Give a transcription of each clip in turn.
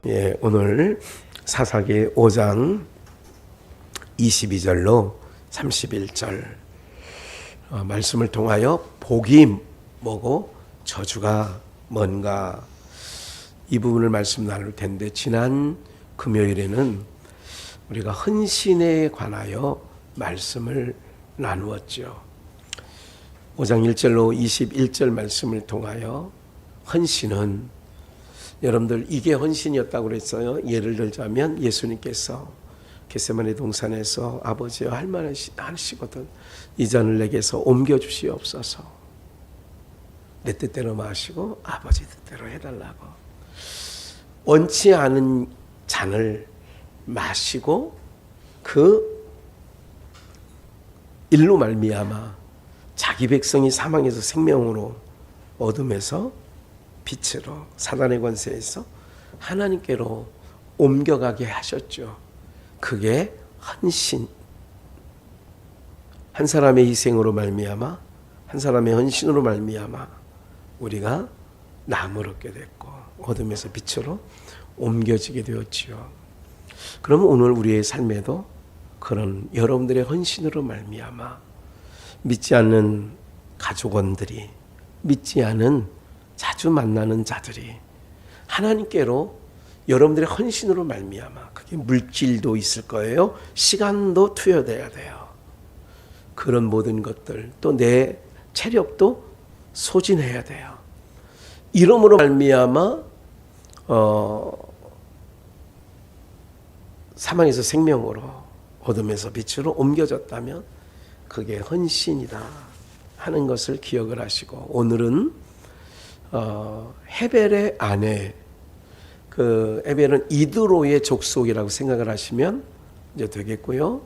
예, 오늘 사사기 5장 22절로 31절 말씀을 통하여 복이 뭐고 저주가 뭔가 이 부분을 말씀 나눌 텐데, 지난 금요일에는 우리가 헌신에 관하여 말씀을 나누었죠. 5장 1절로 21절 말씀을 통하여 헌신은, 여러분들 이게 헌신이었다고 그랬어요. 예를 들자면 예수님께서 겟세마네 동산에서 아버지여 할 말 하시거든 이 잔을 내게서 옮겨주시옵소서. 내 뜻대로 마시고 아버지 뜻대로 해달라고. 원치 않은 잔을 마시고 그 일로 말미암아 자기 백성이 사망에서 생명으로, 어둠에서 빛으로, 사단의 권세에서 하나님께로 옮겨가게 하셨죠. 그게 헌신. 한 사람의 희생으로 말미암아, 한 사람의 헌신으로 말미암아 우리가 나무를 얻게 됐고 어둠에서 빛으로 옮겨지게 되었지요. 그러면 오늘 우리의 삶에도 그런 여러분들의 헌신으로 말미암아 믿지 않는 가족원들이, 믿지 않은 자주 만나는 자들이 하나님께로 여러분들의 헌신으로 말미암아, 그게 물질도 있을 거예요. 시간도 투여돼야 돼요. 그런 모든 것들, 또 내 체력도 소진해야 돼요. 이름으로 말미암아 사망에서 생명으로, 어둠에서 빛으로 옮겨졌다면 그게 헌신이다 하는 것을 기억을 하시고, 오늘은 헤벨의 아내, 그 에벨은 이드로의 족속이라고 생각을 하시면 이제 되겠고요.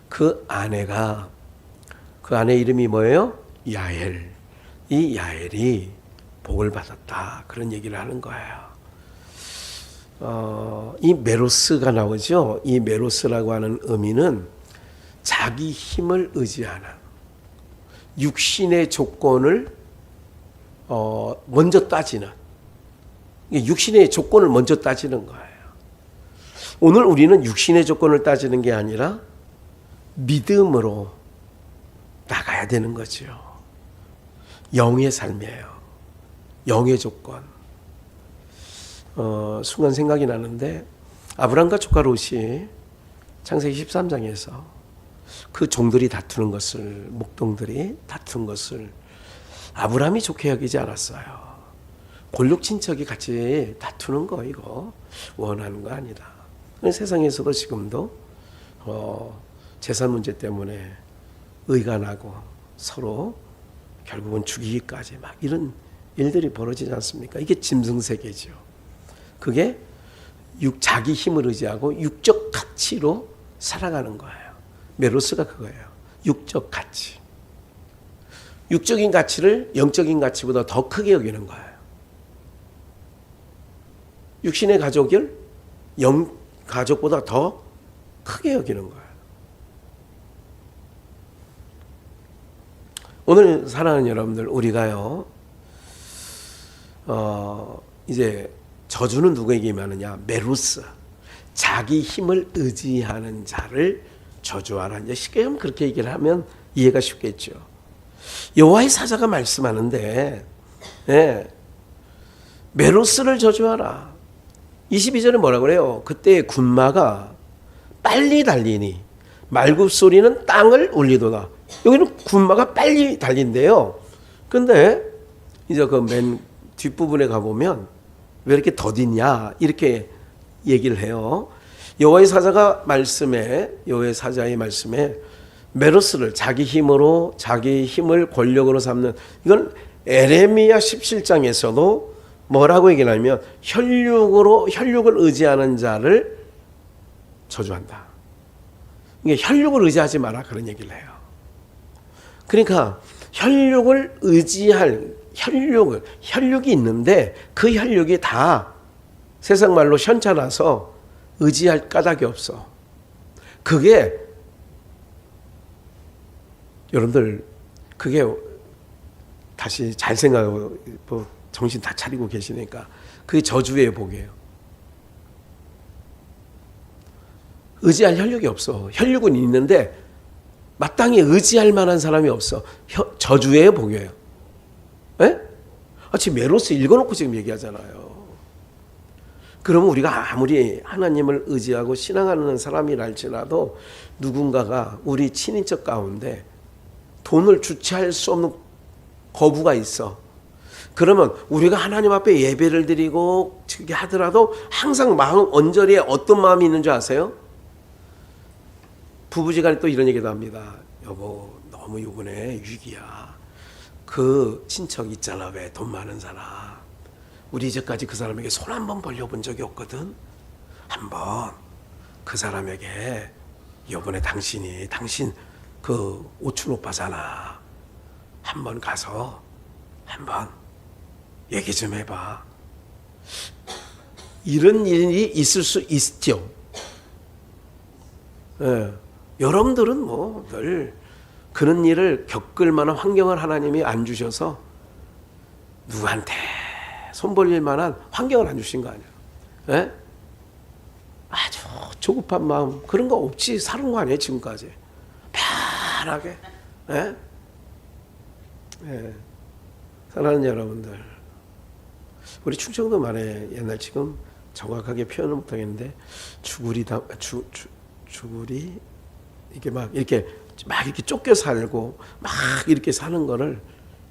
그 아내 이름이 뭐예요? 야엘. 이 야엘이 복을 받았다, 그런 얘기를 하는 거예요. 이 메로스가 나오죠. 이 메로스라고 하는 의미는 자기 힘을 의지하는, 육신의 조건을 먼저 따지는, 육신의 조건을 먼저 따지는 거예요. 오늘 우리는 육신의 조건을 따지는 게 아니라 믿음으로 나가야 되는 거죠. 영의 삶이에요. 영의 조건. 순간 생각이 나는데, 아브람과 조카 롯이 창세기 13장에서 그 종들이 다투는 것을, 목동들이 다투는 것을 아브람이 좋게 여기지 않았어요. 골육 친척이 같이 다투는 거, 이거 원하는 거 아니다. 세상에서도 지금도 재산 문제 때문에 의간하고 서로 결국은 죽이기까지 막 이런 일들이 벌어지지 않습니까? 이게 짐승세계죠. 그게 자기 힘을 의지하고 육적 가치로 살아가는 거예요. 메로스가 그거예요. 육적 가치. 육적인 가치를 영적인 가치보다 더 크게 여기는 거예요. 육신의 가족을 영 가족보다 더 크게 여기는 거예요. 오늘 사랑하는 여러분들, 우리가요, 이제 저주는 누구에게 임하느냐? 메로스, 자기 힘을 의지하는 자를 저주하라. 이제 쉽게 하면, 그렇게 얘기를 하면 이해가 쉽겠죠. 여호와의 사자가 말씀하는데, 메로스를 저주하라. 22절에 뭐라고 그래요? 그때 군마가 빨리 달리니 말굽소리는 땅을 울리도다. 여기는 군마가 빨리 달린대요. 근데 이제 그 맨 뒷부분에 가보면 왜 이렇게 더디냐, 이렇게 얘기를 해요. 여호와의 사자의 말씀에 메로스를 자기 힘으로, 자기 힘을 권력으로 삼는, 이건 에레미야 17장에서도 뭐라고 얘기하냐면 혈육을 의지하는 자를 저주한다. 이게 혈육을 의지하지 마라, 그런 얘기를 해요. 그러니까 혈육을 의지할, 혈육이 있는데 그 혈육이 다 세상 말로 현찮아서 의지할 까닭이 없어. 그게 여러분들, 그게 다시 잘 생각하고 정신 다 차리고 계시니까 그게 저주의 복이에요. 의지할 혈육이 없어. 혈육은 있는데 마땅히 의지할 만한 사람이 없어. 저주예요, 복이에요? 예? 지금 메로스 읽어놓고 지금 얘기하잖아요. 그러면 우리가 아무리 하나님을 의지하고 신앙하는 사람이라 할지라도 누군가가 우리 친인척 가운데 돈을 주체할 수 없는 거부가 있어. 그러면 우리가 하나님 앞에 예배를 드리고 하더라도 항상 마음 언저리에 어떤 마음이 있는 줄 아세요? 부부지간에 또 이런 얘기도 합니다. 여보, 너무 이번에 위기야. 그 친척 있잖아, 왜 돈 많은 사람. 우리 이제까지 그 사람에게 손 한 번 벌려본 적이 없거든. 한번 그 사람에게 이번에 당신 그 오춘 오빠잖아. 한번 가서 한번 얘기 좀 해봐. 이런 일이 있을 수 있죠. 예. 여러분들은 뭐 늘 그런 일을 겪을 만한 환경을 하나님이 안 주셔서 누구한테 손 벌릴 만한 환경을 안 주신 거 아니에요. 예? 아주 조급한 마음 그런 거 없이 사는 거 아니에요, 지금까지. 편하게. 예? 예. 사랑하는 여러분들, 우리 충청도 말에 옛날 지금 정확하게 표현을 못하겠는데 죽으리 이게 막 이렇게 쫓겨 살고 막 이렇게 사는 거를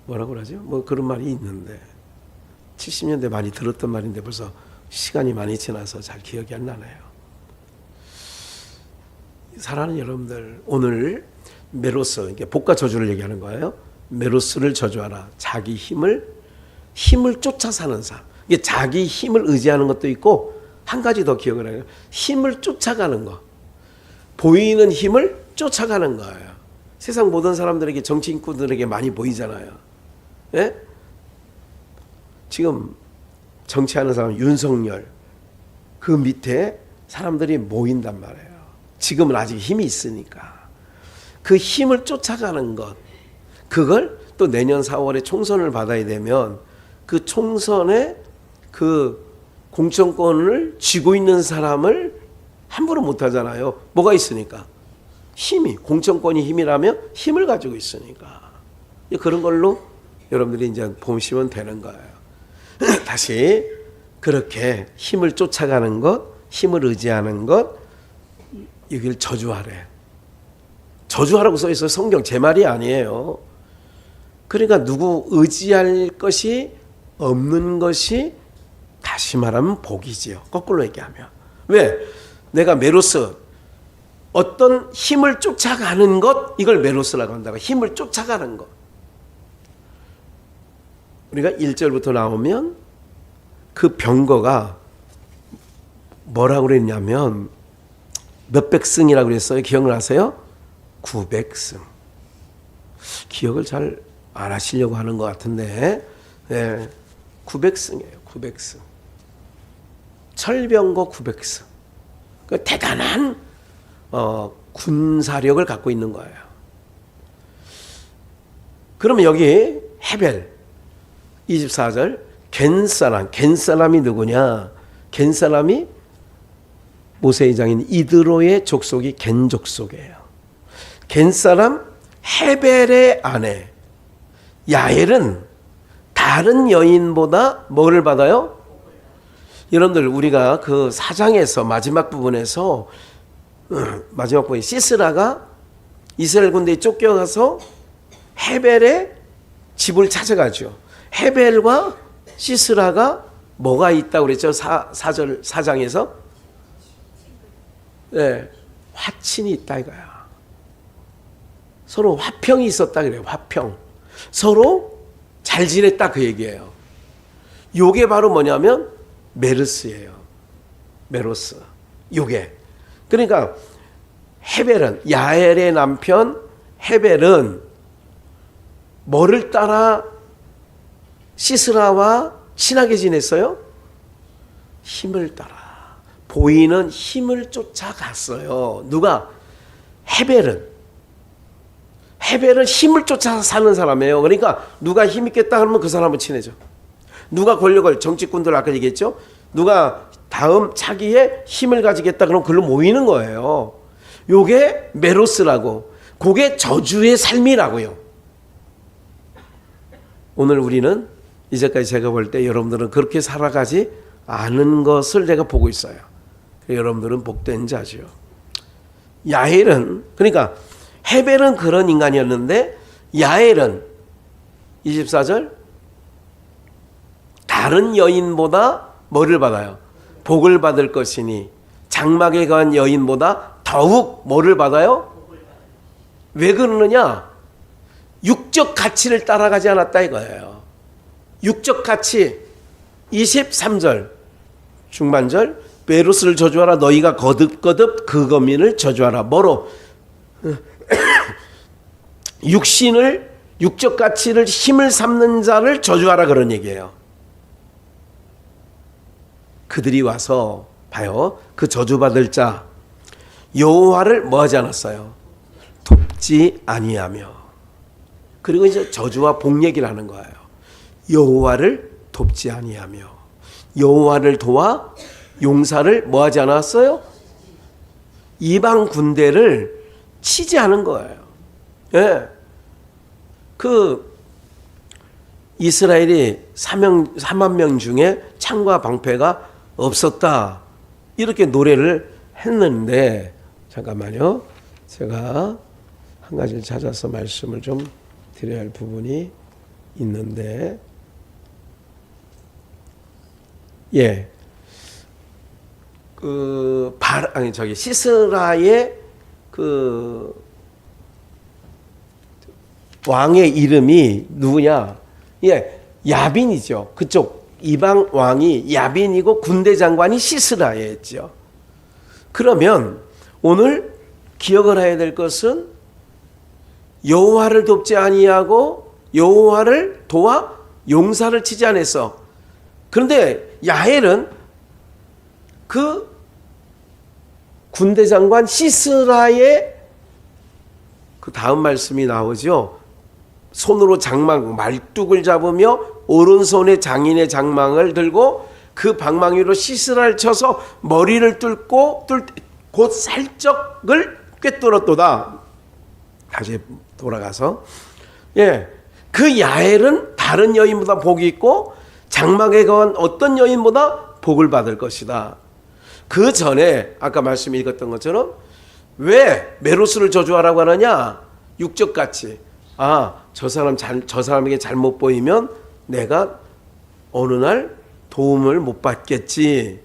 뭐라고 그러죠? 뭐 그런 말이 있는데 70년대 많이 들었던 말인데 벌써 시간이 많이 지나서 잘 기억이 안 나네요. 사랑하는 여러분들, 오늘 메로스, 이게 복과 저주를 얘기하는 거예요. 메로스를 저주하라. 자기 힘을 쫓아 사는 삶. 이게 자기 힘을 의지하는 것도 있고 한 가지 더 기억을 해요. 힘을 쫓아가는 거. 보이는 힘을 쫓아가는 거예요. 세상 모든 사람들에게, 정치인꾼들에게 많이 보이잖아요. 예? 지금 정치하는 사람 윤석열 그 밑에 사람들이 모인단 말이에요. 지금은 아직 힘이 있으니까. 그 힘을 쫓아가는 것, 그걸 또 내년 4월에 총선을 받아야 되면 그 총선에 그 공천권을 쥐고 있는 사람을 함부로 못 하잖아요. 뭐가 있으니까? 힘이, 공천권이 힘이라면 힘을 가지고 있으니까. 그런 걸로 여러분들이 이제 보시면 되는 거예요. 다시 그렇게 힘을 쫓아가는 것, 힘을 의지하는 것, 여기를 저주하래. 저주하라고 써 있어요. 성경 제 말이 아니에요. 그러니까 누구 의지할 것이 없는 것이 다시 말하면 복이지요. 거꾸로 얘기하면. 왜? 내가 메로스, 어떤 힘을 쫓아가는 것, 이걸 메로스라고 한다고. 힘을 쫓아가는 것. 우리가 1절부터 나오면 그 병거가 뭐라고 그랬냐면 몇백 승이라고 그랬어요. 기억나세요? 900승. 기억을 잘 안 하시려고 하는 것 같은데, 네, 900승이에요. 900승. 철병거 900승. 그 대단한 군사력을 갖고 있는 거예요. 그러면 여기 헤벨 24절 겐 사람이 누구냐? 겐 사람이 모세의 장인 이드로의 족속이 겐 족속이에요. 겐 사람 헤벨의 아내 야엘은 다른 여인보다 뭐를 받아요? 여러분들, 우리가 그 4장에서 마지막 부분에서 마지막 부분에 시스라가 이스라엘 군대에 쫓겨가서 헤벨의 집을 찾아가죠. 헤벨과 시스라가 뭐가 있다고 그랬죠? 4장에서 네, 화친이 있다 이거야. 서로 화평이 있었다 그래요. 화평. 서로 잘 지냈다 그 얘기예요. 요게 바로 뭐냐면 메르스예요. 메로스. 요게. 그러니까 헤벨은, 야엘의 남편 헤벨은 뭐를 따라 시스라와 친하게 지냈어요? 힘을 따라. 보이는 힘을 쫓아갔어요. 누가? 헤벨은 힘을 쫓아서 사는 사람이에요. 그러니까 누가 힘 있겠다 하면 그 사람은 친해져. 누가 권력을, 정치꾼들 아까 얘기했죠? 누가 다음 차기에 힘을 가지겠다 그러면 글로 모이는 거예요. 요게 메로스라고, 그게 저주의 삶이라고요. 오늘 우리는 이제까지 제가 볼 때 여러분들은 그렇게 살아가지 않은 것을 내가 보고 있어요. 여러분들은 복된 자죠. 야헬은, 그러니까 헤벨은 그런 인간이었는데 야헬은 24절 다른 여인보다 뭐를 받아요? 복을 받을 것이니 장막에 거한 여인보다 더욱 뭐를 받아요? 왜 그러느냐? 육적 가치를 따라가지 않았다 이거예요. 육적 가치 23절 중반절 메로스를 저주하라. 너희가 거듭거듭 그 거민을 저주하라. 뭐로? 육적 가치를 힘을 삼는 자를 저주하라 그런 얘기예요. 그들이 와서 봐요. 그 저주받을 자 여호와를 뭐하지 않았어요? 돕지 아니하며. 그리고 이제 저주와 복 얘기를 하는 거예요. 여호와를 돕지 아니하며 여호와를 도와 용사를 뭐하지 않았어요? 이방 군대를 치지 않은 거예요. 예. 그 이스라엘이 4만 명 중에 창과 방패가 없었다 이렇게 노래를 했는데, 잠깐만요. 제가 한 가지를 찾아서 말씀을 좀 드려야 할 부분이 있는데, 예, 시스라의 그 왕의 이름이 누구냐? 예, 야빈이죠. 그쪽 이방 왕이 야빈이고 군대 장관이 시스라였죠. 그러면 오늘 기억을 해야 될 것은 여호와를 돕지 아니하고 여호와를 도와 용사를 치지 않았어. 그런데 야헬은 그 군대 장관 시스라의 그 다음 말씀이 나오죠. 손으로 장막 말뚝을 잡으며 오른손에 장인의 장망을 들고 그 방망이 위로 시스라를 쳐서 머리를 뚫고 곧 살적을 꿰뚫었도다. 다시 돌아가서, 예, 그 야헬은 다른 여인보다 복이 있고 장막에 거한 어떤 여인보다 복을 받을 것이다. 그 전에 아까 말씀 읽었던 것처럼 왜 메로스를 저주하라고 하느냐? 육적 가치. 저 사람에게 잘못 보이면 내가 어느 날 도움을 못 받겠지.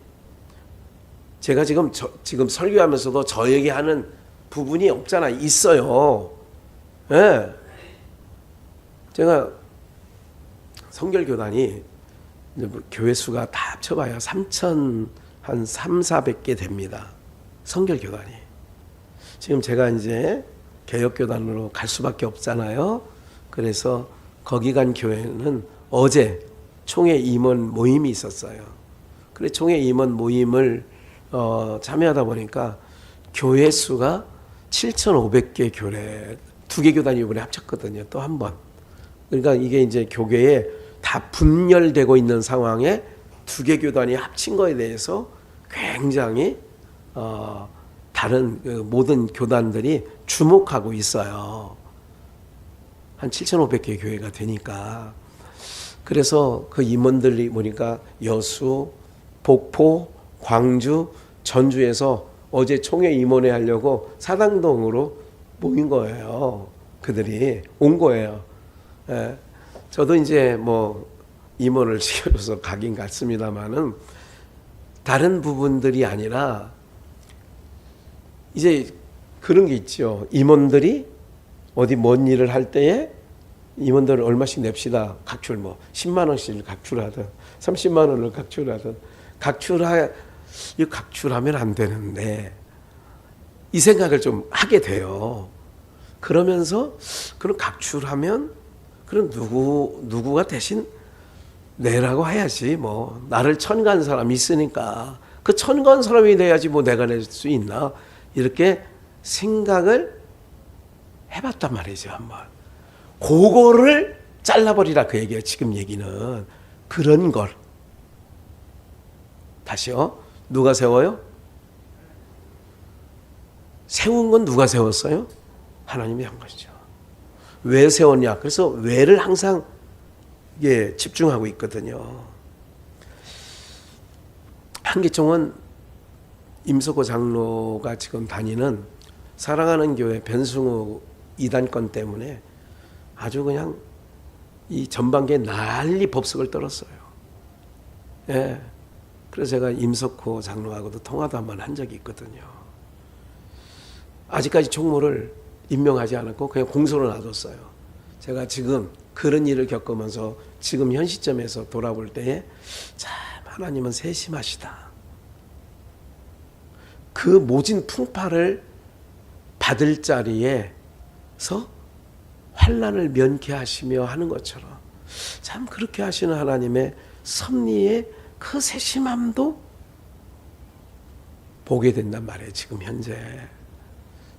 제가 지금 설교하면서도 저 얘기하는 부분이 없잖아. 있어요. 예. 제가 성결교단이 교회 수가 다 합쳐봐야 3,400개 됩니다. 성결교단이. 지금 제가 이제 개혁교단으로 갈 수밖에 없잖아요. 그래서 거기 간 교회는 어제 총회 임원 모임이 있었어요. 그래 총회 임원 모임을 참여하다 보니까 교회 수가 7,500개 교회, 2개 교단이 이번에 합쳤거든요. 또 한 번. 그러니까 이게 이제 교계에 다 분열되고 있는 상황에 2개 교단이 합친 거에 대해서 굉장히 다른 그 모든 교단들이 주목하고 있어요. 한 7,500개 교회가 되니까. 그래서 그 임원들이 보니까 여수, 목포, 광주, 전주에서 어제 총회 임원회 하려고 사당동으로 모인 거예요. 그들이 온 거예요. 예. 저도 이제 뭐 임원을 시켜줘서 가긴 갔습니다만은 다른 부분들이 아니라 이제 그런 게 있죠. 임원들이 어디 먼 일을 할 때에 임원들을 얼마씩 냅시다. 각출 뭐 10만 원씩을 각출하든 30만 원을 각출하든 각출하면 안 되는데 이 생각을 좀 하게 돼요. 그러면서 그럼 각출하면 그럼 누구가 대신 내라고 해야지. 뭐 나를 천간 사람이 있으니까 그 천간 사람이 내야지 뭐 내가 낼 수 있나 이렇게 생각을 해봤단 말이죠. 한번 그거를 잘라버리라 그 얘기예요. 지금 얘기는 그런 걸 다시요. 누가 세워요? 세운 건 누가 세웠어요? 하나님이 한 것이죠. 왜 세웠냐? 그래서 왜를 항상 집중하고 있거든요. 한기총은 임석호 장로가 지금 다니는 사랑하는 교회 변승우 이단권 때문에 아주 그냥 이 전반기에 난리 법석을 떨었어요. 예. 그래서 제가 임석호 장로하고도 통화도 한번 한 적이 있거든요. 아직까지 총무를 임명하지 않았고 그냥 공소로 놔뒀어요. 제가 지금 그런 일을 겪으면서 지금 현 시점에서 돌아볼 때에 참 하나님은 세심하시다. 그 모진 풍파를 받을 자리에서 환난을 면케하시며 하는 것처럼 참 그렇게 하시는 하나님의 섭리의 그 세심함도 보게 된단 말이에요. 지금 현재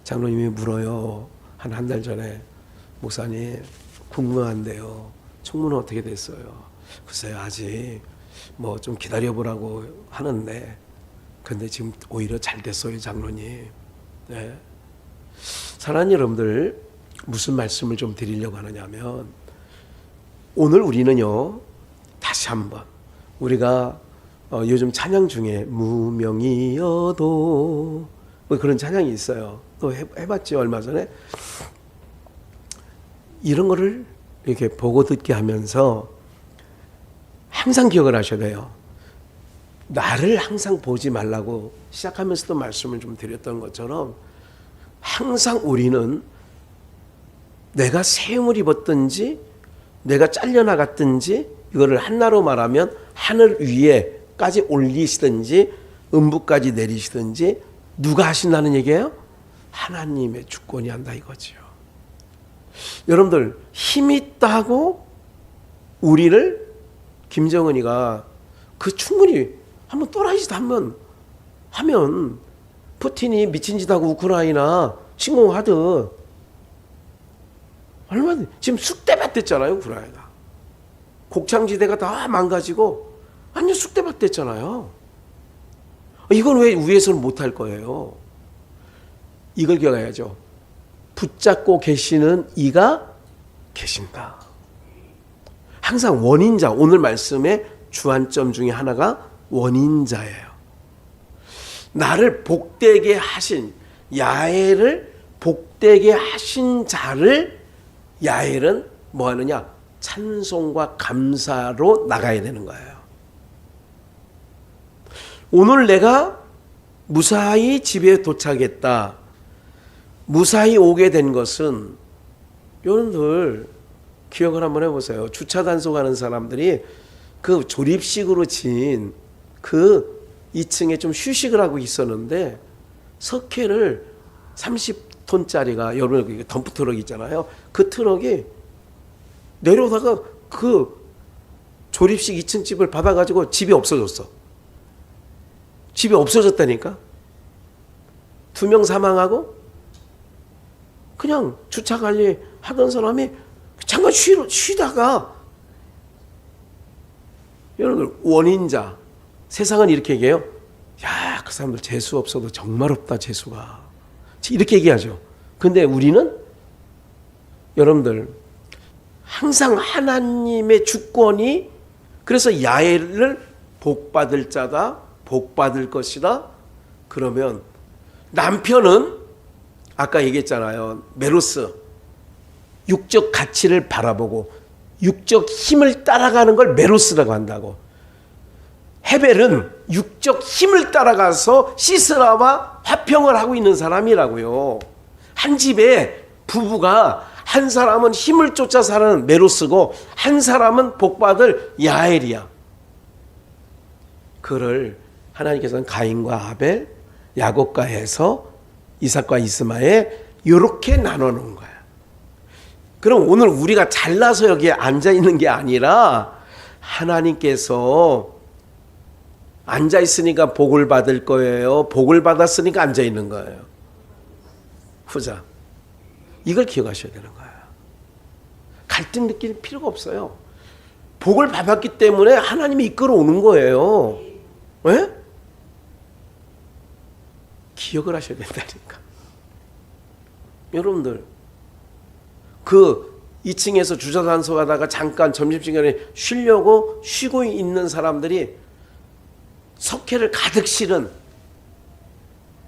장로님이 물어요. 한 달 전에 목사님 궁금한데요. 총무는 어떻게 됐어요? 글쎄요 아직 뭐 좀 기다려보라고 하는데 근데 지금 오히려 잘 됐어요 장로님. 네. 사랑하는 여러분들 무슨 말씀을 좀 드리려고 하느냐면 오늘 우리는요 다시 한번 우리가 요즘 찬양 중에 무명이어도 뭐 그런 찬양이 있어요. 또 해봤죠 얼마 전에. 이런 거를 이렇게 보고 듣게 하면서 항상 기억을 하셔야 돼요. 나를 항상 보지 말라고 시작하면서도 말씀을 좀 드렸던 것처럼 항상 우리는 내가 세움을 입었든지 내가 잘려나갔든지 이거를 한나로 말하면 하늘 위에까지 올리시든지 음부까지 내리시든지 누가 하신다는 얘기예요? 하나님의 주권이 한다 이거죠. 여러분들 힘이 있다고 우리를 김정은이가 그 충분히 한번 또라이 짓 하면 푸틴이 미친 짓 하고 우크라이나 침공하듯 얼마나 지금 쑥대밭 됐잖아요 우크라이나. 곡창지대가 다 망가지고 완전 쑥대밭 됐잖아요. 이건 왜 위에서는 못할 거예요? 이걸 기억해야죠. 붙잡고 계시는 이가 계신다. 항상 원인자, 오늘 말씀의 주안점 중에 하나가 원인자예요. 나를 복되게 하신 야엘을 복되게 하신 자를 야엘은 뭐 하느냐? 찬송과 감사로 나가야 되는 거예요. 오늘 내가 무사히 집에 도착했다. 무사히 오게 된 것은 여러분들 기억을 한번 해보세요. 주차 단속하는 사람들이 그 조립식으로 진 그 2층에 좀 휴식을 하고 있었는데 석회를 30톤짜리가 여러분 덤프 트럭 있잖아요. 그 트럭이 내려오다가 그 조립식 2층 집을 받아가지고 집이 없어졌어. 집이 없어졌다니까. 2명 사망하고 그냥 주차 관리 하던 사람이 잠깐 쉬다가 여러분들 원인자 세상은 이렇게 얘기해요. 야, 그 사람들 재수 없어도 정말 없다 재수가. 이렇게 얘기하죠. 근데 우리는 여러분들 항상 하나님의 주권이 그래서 야엘을 복받을 자다 복받을 것이다. 그러면 남편은 아까 얘기했잖아요. 메로스 육적 가치를 바라보고 육적 힘을 따라가는 걸 메로스라고 한다고. 헤벨은 육적 힘을 따라가서 시스라와 화평을 하고 있는 사람이라고요. 한 집에 부부가 한 사람은 힘을 쫓아 사는 메로스고 한 사람은 복받을 야엘이야. 그를 하나님께서는 가인과 아벨, 야곱과 해서 이삭과 이스마엘 이렇게 나눠 놓은 거야. 그럼 오늘 우리가 잘나서 여기에 앉아 있는 게 아니라 하나님께서 앉아 있으니까 복을 받을 거예요. 복을 받았으니까 앉아 있는 거예요. 후자. 이걸 기억하셔야 되는 거예요. 갈등 느낄 필요가 없어요. 복을 받았기 때문에 하나님이 이끌어 오는 거예요. 왜? 기억을 하셔야 된다니까. 여러분들 그 2층에서 주차 단속하다가 잠깐 점심시간에 쉬려고 쉬고 있는 사람들이 석회를 가득 실은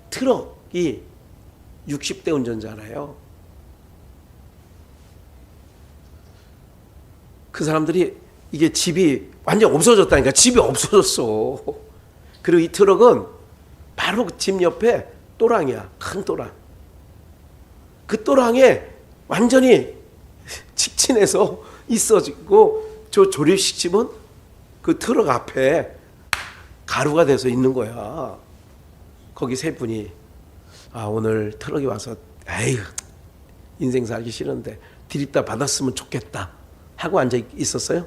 트럭이 60대 운전자잖아요. 그 사람들이 이게 집이 완전 없어졌다니까. 집이 없어졌어. 그리고 이 트럭은 바로 집 옆에 또랑이야. 큰 또랑. 그 또랑에 완전히 직진해서 있어지고 저 조립식 집은 그 트럭 앞에 가루가 돼서 있는 거야. 거기 세 분이 오늘 트럭이 와서 에휴 인생 살기 싫은데 디립다 받았으면 좋겠다 하고 앉아 있었어요.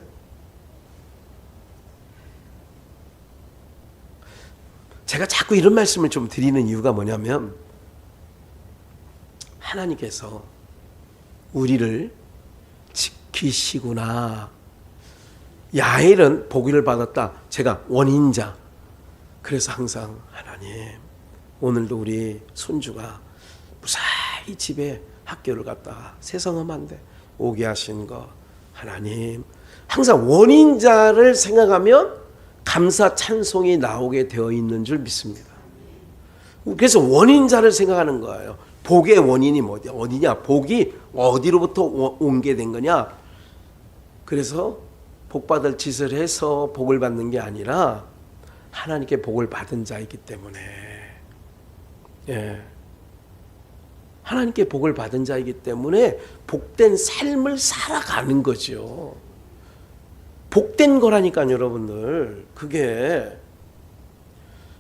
제가 자꾸 이런 말씀을 좀 드리는 이유가 뭐냐면 하나님께서 우리를 지키시구나. 야엘은 보기를 받았다. 제가 원인자. 그래서 항상 하나님 오늘도 우리 손주가 무사히 집에 학교를 갔다가 세상험한데 오게 하신 거 하나님. 항상 원인자를 생각하면 감사 찬송이 나오게 되어 있는 줄 믿습니다. 그래서 원인자를 생각하는 거예요. 복의 원인이 어디냐? 복이 어디로부터 온 게 된 거냐? 그래서 복 받을 짓을 해서 복을 받는 게 아니라 하나님께 복을 받은 자이기 때문에, 하나님께 복을 받은 자이기 때문에 복된 삶을 살아가는 거죠. 복된 거라니까요, 여러분들. 그게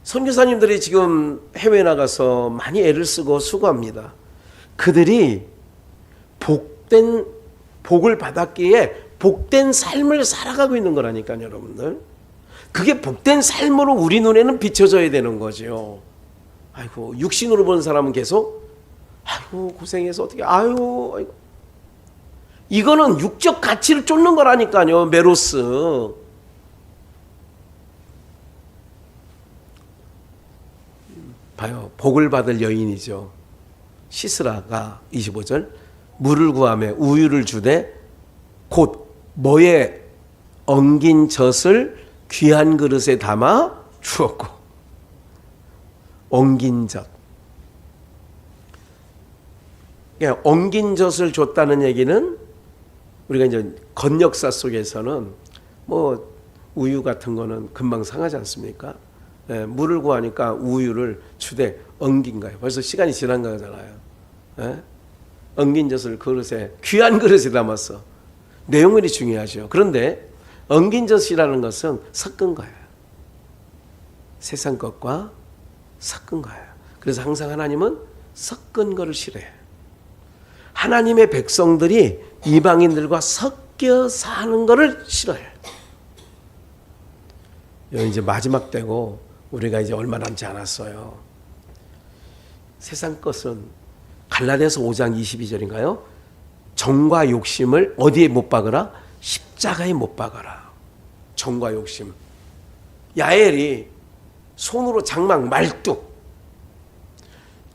선교사님들이 지금 해외 나가서 많이 애를 쓰고 수고합니다. 그들이 복을 받았기에 복된 삶을 살아가고 있는 거라니까요, 여러분들. 그게 복된 삶으로 우리 눈에는 비춰져야 되는 거죠. 아이고, 육신으로 본 사람은 계속 아이고 고생해서 어떻게 아이고. 이거는 육적 가치를 쫓는 거라니까요, 메로스. 봐요. 복을 받을 여인이죠. 시스라가 25절 물을 구하며 우유를 주되 곧 뭐에 엉긴 젖을 귀한 그릇에 담아 주었고. 엉긴 젖. 그러니까 엉긴 젖을 줬다는 얘기는 우리가 이제 건역사 속에서는 뭐 우유 같은 거는 금방 상하지 않습니까? 물을 구하니까 우유를 주되 엉긴 거예요. 벌써 시간이 지난 거잖아요. 엉긴 젖을 그릇에, 귀한 그릇에 담았어. 내용물이 중요하죠. 그런데 엉긴 젖이라는 것은 섞은 거예요. 세상 것과 섞은 거예요. 그래서 항상 하나님은 섞은 거를 싫어해요. 하나님의 백성들이 이방인들과 섞여 사는 거를 싫어해요. 이제 마지막 때고 우리가 이제 얼마 남지 않았어요. 세상 것은 갈라디아서 5장 22절인가요? 정과 욕심을 어디에 못 박으라? 십자가에 못 박아라. 정과 욕심. 야엘이 손으로 장막 말뚝.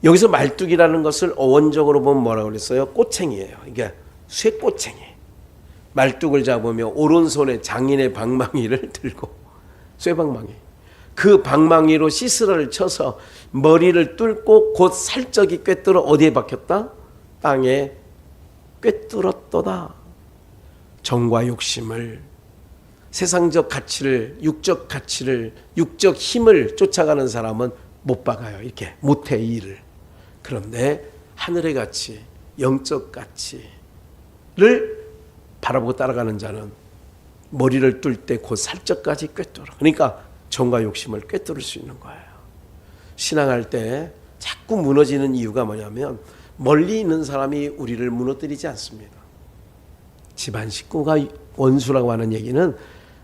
여기서 말뚝이라는 것을 어원적으로 보면 뭐라고 그랬어요? 꼬챙이에요. 이게 쇠꼬챙이. 말뚝을 잡으며 오른손에 장인의 방망이를 들고, 쇠방망이. 그 방망이로 시스라를 쳐서 머리를 뚫고 곧 살적이 꿰뚫어 어디에 박혔다? 땅에 꿰뚫었도다. 정과 욕심을, 세상적 가치를, 육적 가치를, 육적 힘을 쫓아가는 사람은 못 박아요. 이렇게 못해, 이 일을. 그런데 하늘의 가치, 영적 가치를 바라보고 따라가는 자는 머리를 뚫을 때 곧 살적까지 꿰뚫어. 그러니까 정과 욕심을 꿰뚫을 수 있는 거예요. 신앙할 때 자꾸 무너지는 이유가 뭐냐면 멀리 있는 사람이 우리를 무너뜨리지 않습니다. 집안 식구가 원수라고 하는 얘기는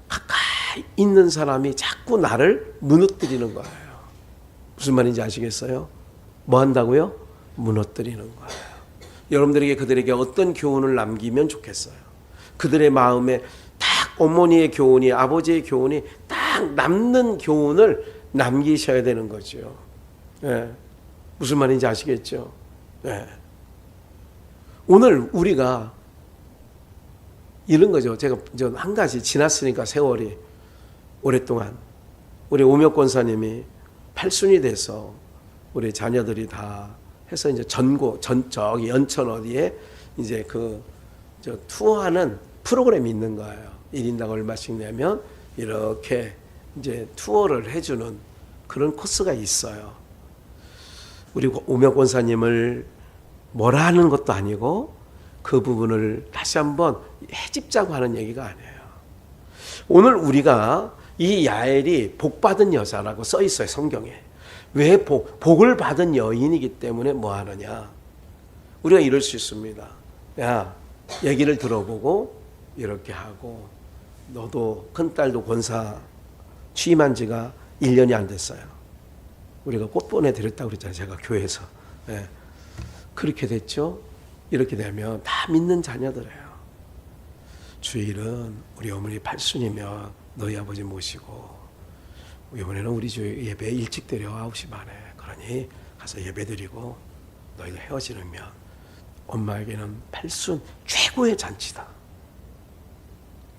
가까이 있는 사람이 자꾸 나를 무너뜨리는 거예요. 무슨 말인지 아시겠어요? 뭐 한다고요? 무너뜨리는 거예요. 여러분들에게 그들에게 어떤 교훈을 남기면 좋겠어요? 그들의 마음에 딱 어머니의 교훈이, 아버지의 교훈이 딱 남는 교훈을 남기셔야 되는 거죠. 예. 무슨 말인지 아시겠죠? 네. 오늘 우리가 이런 거죠. 제가 한 가지 지났으니까 세월이 오랫동안 우리 오명 권사님이 팔순이 돼서 우리 자녀들이 다 해서 이제 저기 연천 어디에 이제 투어하는 프로그램이 있는 거예요. 1인당 얼마씩 내면 이렇게 이제 투어를 해주는 그런 코스가 있어요. 우리 오명 권사님을 뭐라 하는 것도 아니고 그 부분을 다시 한번 해집자고 하는 얘기가 아니에요. 오늘 우리가 이 야엘이 복받은 여자라고 써 있어요, 성경에. 왜 복을 받은 여인이기 때문에 뭐 하느냐? 우리가 이럴 수 있습니다. 야, 얘기를 들어보고 이렇게 하고, 너도 큰딸도 권사 취임한 지가 1년이 안 됐어요. 우리가 꽃 보내드렸다고 그랬잖아요, 제가 교회에서. 네. 그렇게 됐죠. 이렇게 되면 다 믿는 자녀들이에요. 주일은 우리 어머니 팔순이면 너희 아버지 모시고, 이번에는 우리 주일 예배 일찍 드려 9시 반에. 그러니 가서 예배 드리고 너희들 헤어지면 엄마에게는 팔순 최고의 잔치다.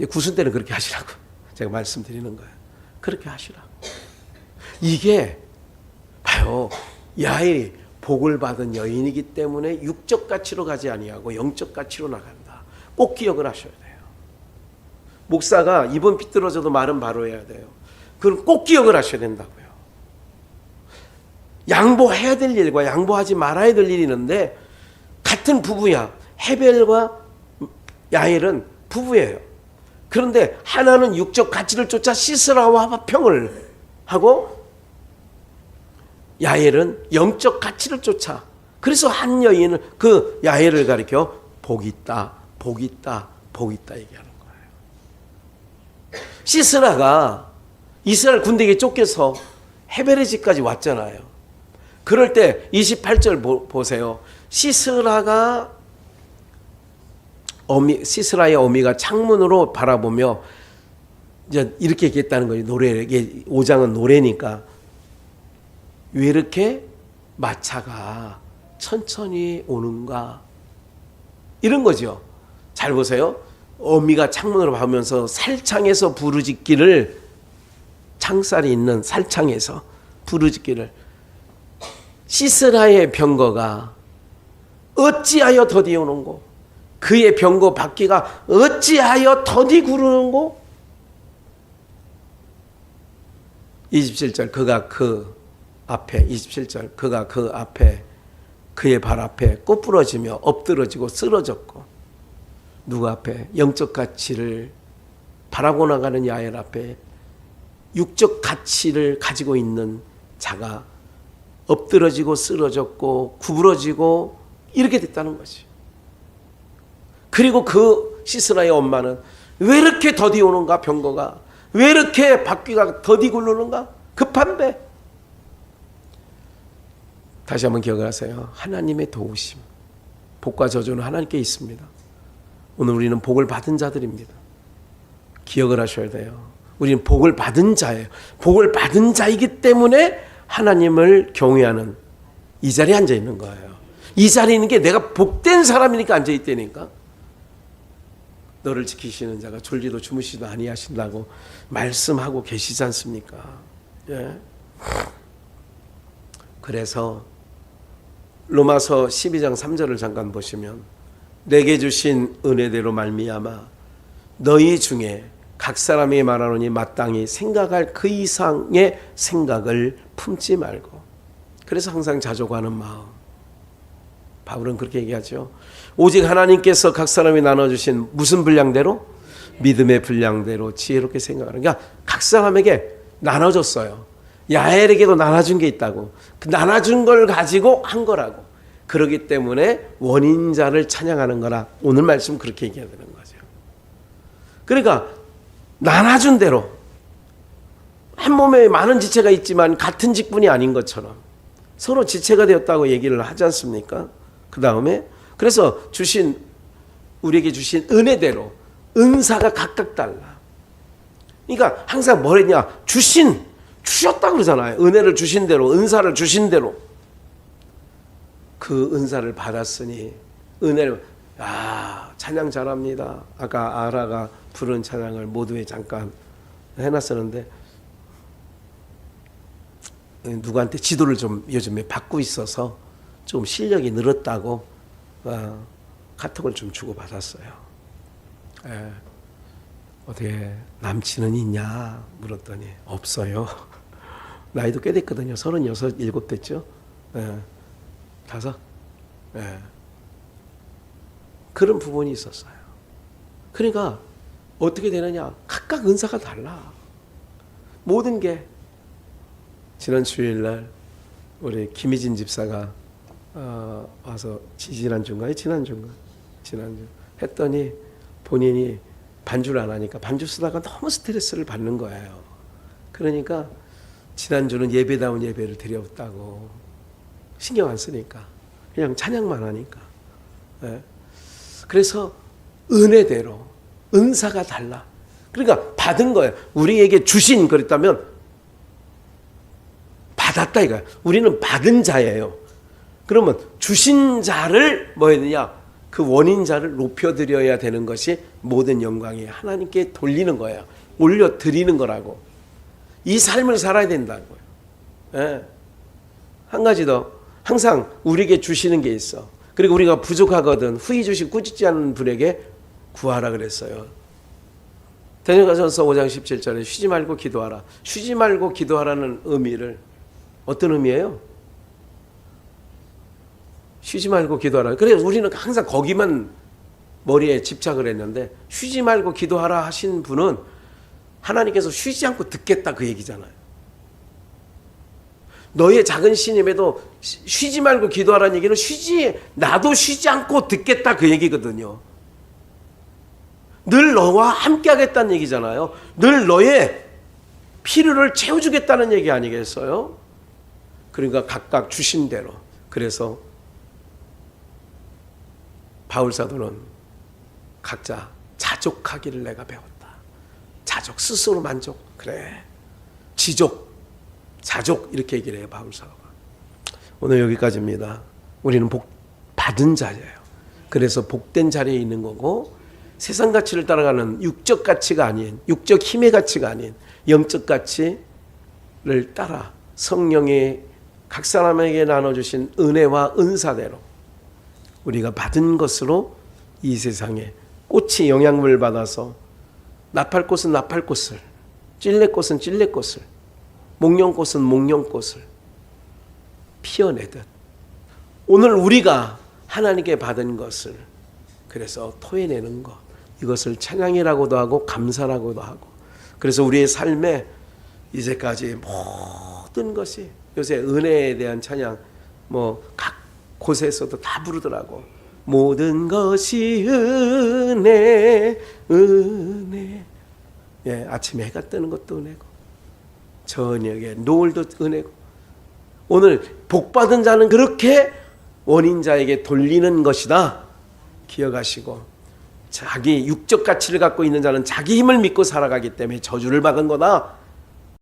구순 때는 그렇게 하시라고 제가 말씀드리는 거예요. 그렇게 하시라고. 이게 봐요. 야엘이 복을 받은 여인이기 때문에 육적 가치로 가지 아니하고 영적 가치로 나간다. 꼭 기억을 하셔야 돼요. 목사가 입은 삐뚤어져도 말은 바로 해야 돼요. 그럼 꼭 기억을 하셔야 된다고요. 양보해야 될 일과 양보하지 말아야 될 일이 있는데, 같은 부부야. 헤벨과 야엘은 부부예요. 그런데 하나는 육적 가치를 쫓아 시스라와 화평을 하고, 야엘은 영적 가치를 쫓아. 그래서 한 여인은 그 야엘을 가리켜 복 있다, 복 있다, 복 있다 얘기하는 거예요. 시스라가 이스라엘 군대에게 쫓겨서 헤벨의 집까지 왔잖아요. 그럴 때 28절 보세요. 시스라의 어미가 창문으로 바라보며 이제 이렇게 얘기했다는 거예요. 노래, 5장은 노래니까. 왜 이렇게 마차가 천천히 오는가? 이런 거죠. 잘 보세요. 어미가 창문으로 보면서 살창에서 부르짖기를, 창살이 있는 살창에서 부르짖기를, 시스라의 병거가 어찌하여 더디 오는고, 그의 병거 바퀴가 어찌하여 더디 구르는고. 27절 그가 그 앞에, 27절 그가 그 앞에, 그의 발 앞에 꼬부러지며 엎드러지고 쓰러졌고. 누구 앞에? 영적 가치를 바라고 나가는 야엘 앞에 육적 가치를 가지고 있는 자가 엎드러지고 쓰러졌고 구부러지고 이렇게 됐다는 거지. 그리고 그 시스라의 엄마는 왜 이렇게 더디 오는가? 병거가 왜 이렇게 바퀴가 더디 굴르는가? 급한 배. 다시 한번 기억을 하세요. 하나님의 도우심, 복과 저주는 하나님께 있습니다. 오늘 우리는 복을 받은 자들입니다. 기억을 하셔야 돼요. 우리는 복을 받은 자예요. 복을 받은 자이기 때문에 하나님을 경외하는 이 자리에 앉아 있는 거예요. 이 자리에 있는 게 내가 복된 사람이니까 앉아 있다니까. 너를 지키시는 자가 졸지도 주무시도 아니하신다고 말씀하고 계시지 않습니까? 예. 그래서 로마서 12장 3절을 잠깐 보시면, 내게 주신 은혜대로 말미암아 너희 중에 각 사람이 말하노니 마땅히 생각할 그 이상의 생각을 품지 말고. 그래서 항상 자족하는 마음. 바울은 그렇게 얘기하죠. 오직 하나님께서 각 사람이 나눠주신 무슨 분량대로? 믿음의 분량대로 지혜롭게 생각하는. 그러니까 각 사람에게 나눠줬어요. 야엘에게도 나눠준 게 있다고. 그 나눠준 걸 가지고 한 거라고. 그렇기 때문에 원인자를 찬양하는 거라. 오늘 말씀 그렇게 얘기해야 되는 거죠. 그러니까 나눠준 대로, 한 몸에 많은 지체가 있지만 같은 직분이 아닌 것처럼 서로 지체가 되었다고 얘기를 하지 않습니까? 그 다음에 그래서 우리에게 주신 은혜대로 은사가 각각 달라. 그러니까 항상 뭐랬냐? 주셨다 그러잖아요. 은혜를 주신 대로, 은사를 주신 대로. 그 은사를 받았으니 은혜를 찬양 잘합니다. 아까 아라가 부른 찬양을 모두에 잠깐 해놨었는데 누구한테 지도를 좀 요즘에 받고 있어서 좀 실력이 늘었다고 카톡을 좀 주고받았어요. 어떻게 남친은 있냐 물었더니 없어요. 나이도 꽤 됐거든요. 36, 7 됐죠. 5. 그런 부분이 있었어요. 그러니까 어떻게 되느냐, 각각 은사가 달라. 모든 게. 지난 주일날 우리 김희진 집사가 와서 지난주 했더니 본인이 반주를 안 하니까 반주 쓰다가 너무 스트레스를 받는 거예요. 그러니까 지난주는 예배다운 예배를 드렸다고, 신경 안 쓰니까 그냥 찬양만 하니까. 그래서 은혜대로 은사가 달라. 그러니까 받은 거예요. 우리에게 주신 그랬다면 받았다 이거야. 우리는 받은 자예요. 그러면 주신 자를 뭐 해야 되냐? 그 원인자를 높여드려야 되는 것이 모든 영광이 하나님께 돌리는 거예요. 올려드리는 거라고. 이 삶을 살아야 된다고요. 한 가지 더. 항상 우리에게 주시는 게 있어. 그리고 우리가 부족하거든 후히 주시고 꾸짖지 않는 분에게 구하라 그랬어요. 데살로니가전서 5장 17절에 쉬지 말고 기도하라. 쉬지 말고 기도하라는 의미를, 어떤 의미예요? 쉬지 말고 기도하라. 그래서 우리는 항상 거기만 머리에 집착을 했는데, 쉬지 말고 기도하라 하신 분은 하나님께서 쉬지 않고 듣겠다 그 얘기잖아요. 너의 작은 신임에도 쉬지 말고 기도하라는 얘기는 나도 쉬지 않고 듣겠다 그 얘기거든요. 늘 너와 함께 하겠다는 얘기잖아요. 늘 너의 필요를 채워주겠다는 얘기 아니겠어요? 그러니까 각각 주신 대로. 그래서 바울사도는 각자 자족하기를 내가 배웠다. 자족, 스스로 만족. 그래. 지족, 자족 이렇게 얘기를 해요, 바울사도가. 오늘 여기까지입니다. 우리는 복 받은 자예요. 그래서 복된 자리에 있는 거고, 세상 가치를 따라가는 육적 가치가 아닌, 육적 힘의 가치가 아닌 영적 가치를 따라 성령의 각 사람에게 나눠주신 은혜와 은사대로 우리가 받은 것으로 이 세상에 꽃이 영양분을 받아서 나팔꽃은 나팔꽃을, 찔레꽃은 찔레꽃을, 목련꽃은 목련꽃을 피어내듯 오늘 우리가 하나님께 받은 것을 그래서 토해내는 것, 이것을 찬양이라고도 하고 감사라고도 하고, 그래서 우리의 삶에 이제까지 모든 것이, 요새 은혜에 대한 찬양 각 곳에서도 다 부르더라고. 모든 것이 은혜, 은혜. 아침에 해가 뜨는 것도 은혜고, 저녁에 노을도 은혜고. 오늘 복받은 자는 그렇게 원인자에게 돌리는 것이다 기억하시고, 자기 육적 가치를 갖고 있는 자는 자기 힘을 믿고 살아가기 때문에 저주를 받은 거다.